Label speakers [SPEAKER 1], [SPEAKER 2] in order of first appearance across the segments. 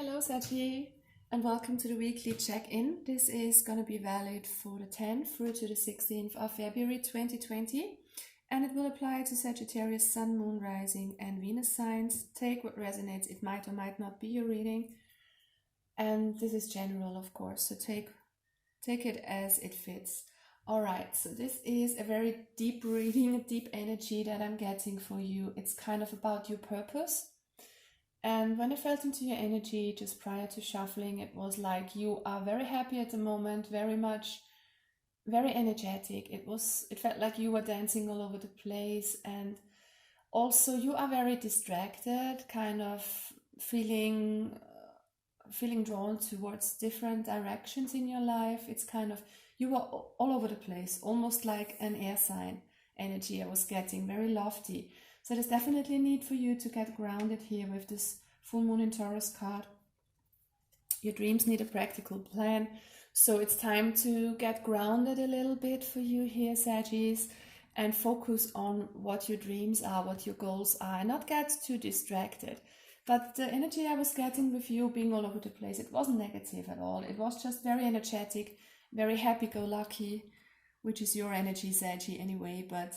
[SPEAKER 1] Hello Saggy, and welcome to the weekly check-in. This is going to be valid for the 10th through to the 16th of February 2020, and it will apply to Sagittarius, Sun, Moon, Rising and Venus signs. Take what resonates. It might or might not be your reading, and this is general, of course, so take it as it fits. Alright, so this is a very deep reading, a deep energy that I'm getting for you. It's kind of about your purpose. And when I felt into your energy just prior to shuffling, it was like you are very happy at the moment, very energetic. It felt like you were dancing all over the place, and also you are very distracted, kind of feeling drawn towards different directions in your life. It's kind of, you are all over the place, almost like an air sign energy I was getting, very lofty. So there's definitely a need for you to get grounded here with this full moon in Taurus card. Your dreams need a practical plan. So it's time to get grounded a little bit for you here, Saggies, and focus on what your dreams are, what your goals are, and not get too distracted. But the energy I was getting with you being all over the place, it wasn't negative at all. It was just very energetic, very happy-go-lucky, which is your energy, Saggy, anyway, but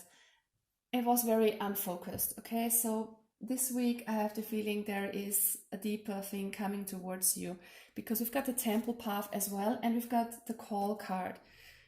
[SPEAKER 1] it was very unfocused, okay? So this week I have the feeling there is a deeper thing coming towards you, because we've got the temple path as well, and we've got the call card.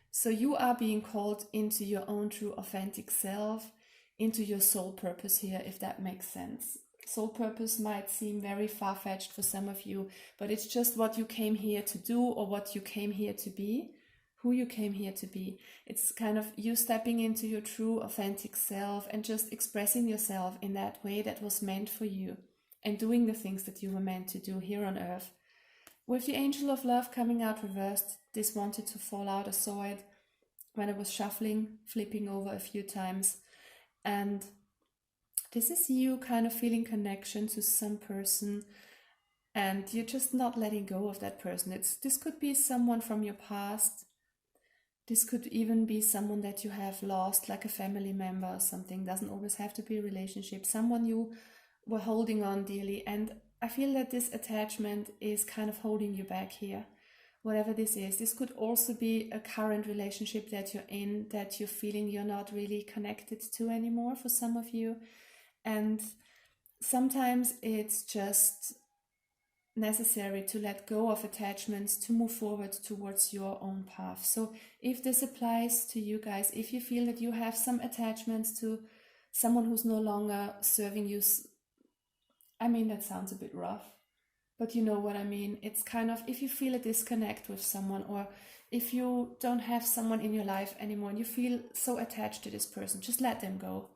[SPEAKER 1] So you are being called into your own true authentic self, into your soul purpose here, if that makes sense. Soul purpose might seem very far-fetched for some of you, but it's just what you came here to do, or what you came here to be. Who you came here to be. It's kind of you stepping into your true authentic self and just expressing yourself in that way that was meant for you, and doing the things that you were meant to do here on earth. With the angel of love coming out reversed, this wanted to fall out. I saw it when I was shuffling, flipping over a few times, and this is you kind of feeling connection to some person, and you're just not letting go of that person. This could be someone from your past. This could even be someone that you have lost, like a family member or something. Doesn't always have to be a relationship. Someone you were holding on dearly. And I feel that this attachment is kind of holding you back here. Whatever this is. This could also be a current relationship that you're in, that you're feeling you're not really connected to anymore for some of you. And sometimes it's just necessary to let go of attachments to move forward towards your own path. So if this applies to you guys, if you feel that you have some attachments to someone who's no longer serving you, I mean, that sounds a bit rough, but you know what I mean. It's kind of, if you feel a disconnect with someone, or if you don't have someone in your life anymore and you feel so attached to this person, just let them go.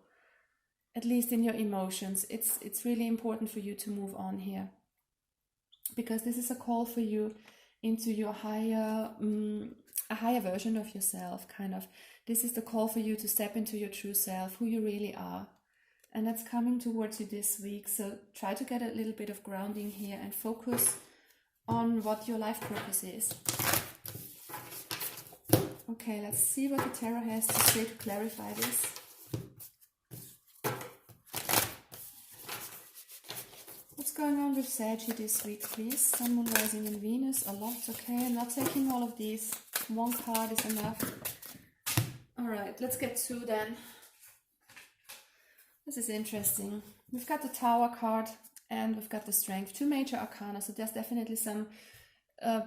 [SPEAKER 1] At least in your emotions, it's really important for you to move on here, because this is a call for you into your higher, a higher version of yourself, kind of. This is the call for you to step into your true self, who you really are. And that's coming towards you this week. So try to get a little bit of grounding here and focus on what your life purpose is. Okay, let's see what the tarot has to say to clarify this. What's going on with Saggy this week, please? Sun, Moon, Rising and Venus. A lot, okay? I'm not taking all of these. One card is enough. Alright, let's get two then. This is interesting. We've got the Tower card and we've got the Strength. Two major arcana, so there's definitely some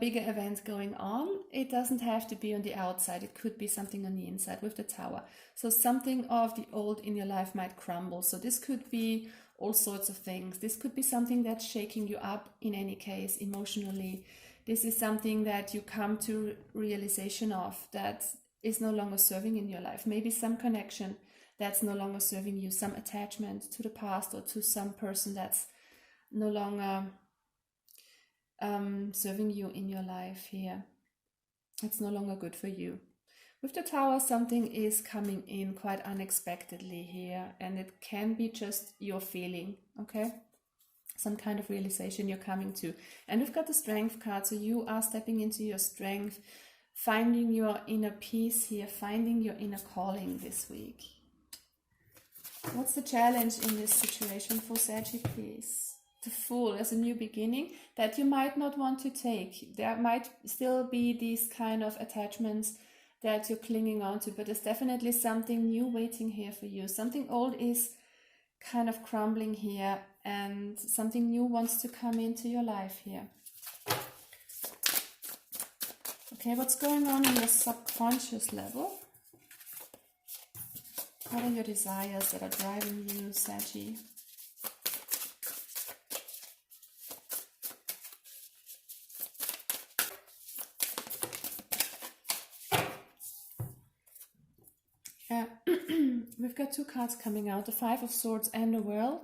[SPEAKER 1] bigger event going on. It doesn't have to be on the outside. It could be something on the inside with the Tower. So something of the old in your life might crumble. So this could be all sorts of things. This could be something that's shaking you up in any case emotionally. This is something that you come to realization of that is no longer serving in your life. Maybe some connection that's no longer serving you, some attachment to the past or to some person that's no longer serving you in your life here. It's no longer good for you. With the Tower, something is coming in quite unexpectedly here, and it can be just your feeling, okay? Some kind of realization you're coming to. And we've got the Strength card, so you are stepping into your strength, finding your inner peace here, finding your inner calling this week. What's the challenge in this situation for Saggy, please? the Fool as a new beginning that you might not want to take. There might still be these kind of attachments that you're clinging on to, but there's definitely something new waiting here for you. Something old is kind of crumbling here, and something new wants to come into your life here. Okay, what's going on in your subconscious level? What are your desires that are driving you, Saggy? Yeah, we've got two cards coming out, the Five of Swords and the World.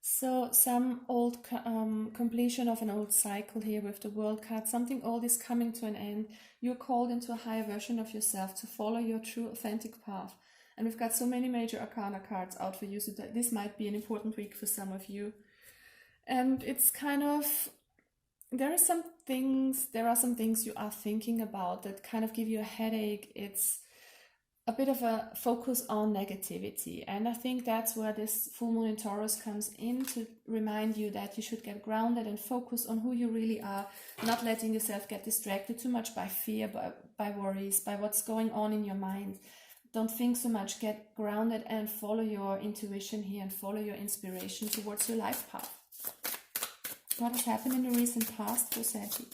[SPEAKER 1] So some old completion of an old cycle here with the World card. Something old is coming to an end. You're called into a higher version of yourself to follow your true authentic path. And we've got so many major arcana cards out for you, so that this might be an important week for some of you. And it's kind of, there are some things you are thinking about that kind of give you a headache. It's a bit of a focus on negativity, and I think that's where this full moon in Taurus comes in, to remind you that you should get grounded and focus on who you really are, not letting yourself get distracted too much by fear, by worries, by what's going on in your mind. Don't think so much, get grounded and follow your intuition here and follow your inspiration towards your life path. What has happened in the recent past for Saggy?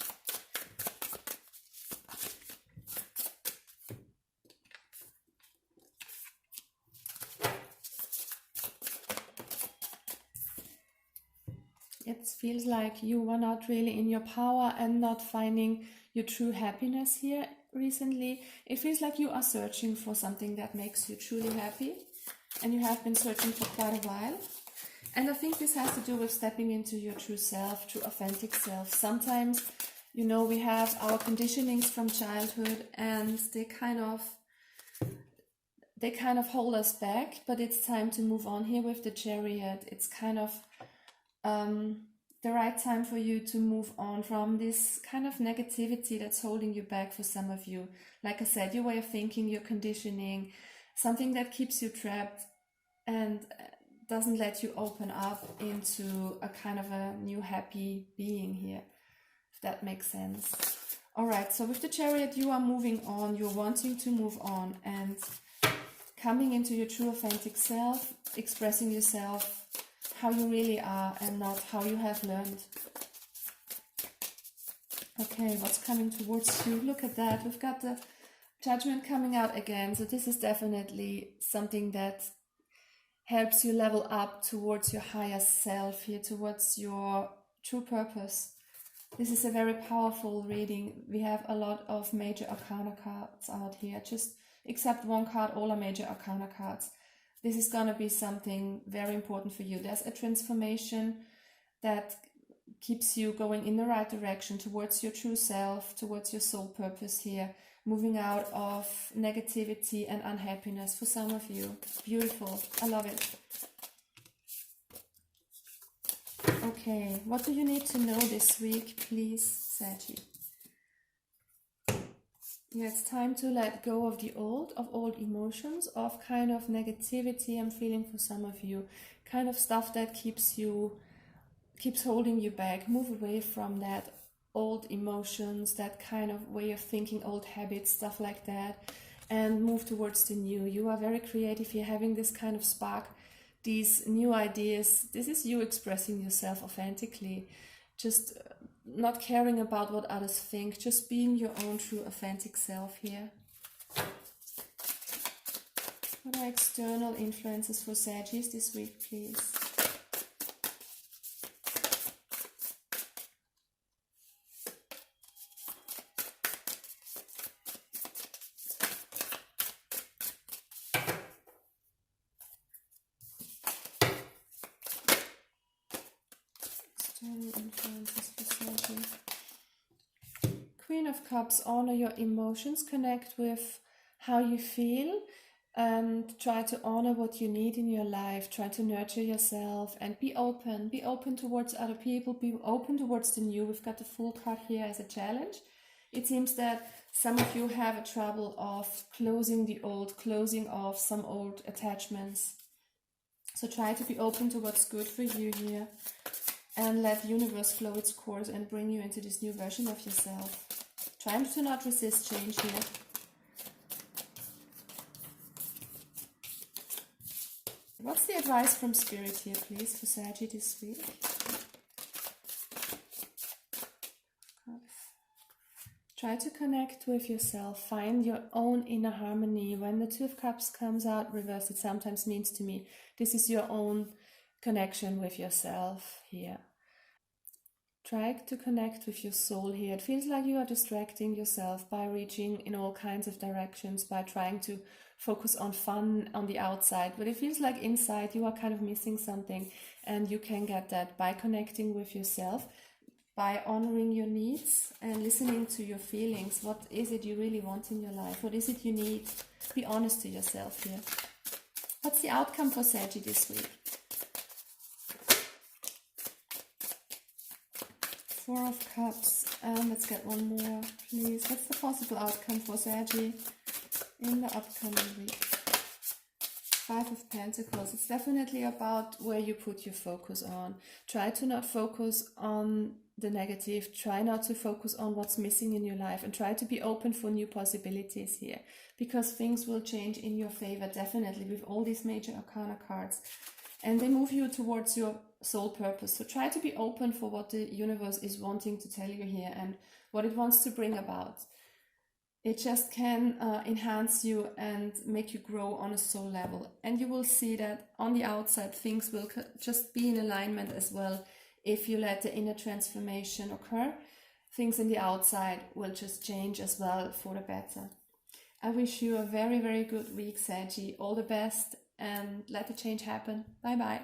[SPEAKER 1] It feels like you were not really in your power and not finding your true happiness here recently. It feels like you are searching for something that makes you truly happy, and you have been searching for quite a while. And I think this has to do with stepping into your true self, true authentic self. Sometimes, you know, we have our conditionings from childhood, and they kind of hold us back, but it's time to move on here with the Chariot. It's kind of the right time for you to move on from this kind of negativity that's holding you back for some of you. Like I said, your way of thinking, your conditioning, something that keeps you trapped and doesn't let you open up into a kind of a new happy being here, if that makes sense. All right, so with the Chariot, you are moving on, you're wanting to move on and coming into your true authentic self, expressing yourself how you really are and not how you have learned. Okay, what's coming towards you? Look at that. We've got the Judgment coming out again. So this is definitely something that helps you level up towards your higher self here, towards your true purpose. This is a very powerful reading. We have a lot of major arcana cards out here. Just except one card, all are major arcana cards. This is going to be something very important for you. There's a transformation that keeps you going in the right direction towards your true self, towards your soul purpose here, moving out of negativity and unhappiness for some of you. Beautiful. I love it. Okay, what do you need to know this week, please, Saggy? Yeah, it's time to let go of old emotions, of kind of negativity I'm feeling for some of you, kind of stuff that keeps holding you back. Move away from that old emotions, that kind of way of thinking, old habits, stuff like that, and move towards the new. You are very creative. You're having this kind of spark, these new ideas. This is you expressing yourself authentically, just not caring about what others think, just being your own true authentic self here. What are external influences for Sagittarius this week, please? External influences for Sagittarius. Queen of Cups, honor your emotions, connect with how you feel, and try to honor what you need in your life. Try to nurture yourself and be open towards other people, be open towards the new. We've got the Fool card here as a challenge. It seems that some of you have a trouble of closing the old, closing off some old attachments. So try to be open to what's good for you here. and let the universe flow its course and bring you into this new version of yourself. Try to not resist change here. What's the advice from Spirit here, please, for Saggy this week? Try to connect with yourself. Find your own inner harmony. When the Two of Cups comes out reversed, it sometimes means to me, this is your own connection with yourself here. Try to connect with your soul here. It feels like you are distracting yourself by reaching in all kinds of directions, by trying to focus on fun on the outside. But it feels like inside you are kind of missing something, and you can get that by connecting with yourself, by honoring your needs and listening to your feelings. What is it you really want in your life? What is it you need? Be honest to yourself here. What's the outcome for Saggy this week? Four of Cups. Let's get one more, please. What's the possible outcome for Saggy in the upcoming week? Five of Pentacles. It's definitely about where you put your focus on. Try to not focus on the negative. Try not to focus on what's missing in your life, and try to be open for new possibilities here, because things will change in your favor, definitely, with all these major arcana cards, and they move you towards your soul purpose. So try to be open for what the universe is wanting to tell you here and what it wants to bring about. It just can enhance you and make you grow on a soul level. And you will see that on the outside things will just be in alignment as well. If you let the inner transformation occur, things in the outside will just change as well for the better. I wish you a very, very good week, Saggy. All the best, and let the change happen. Bye-bye.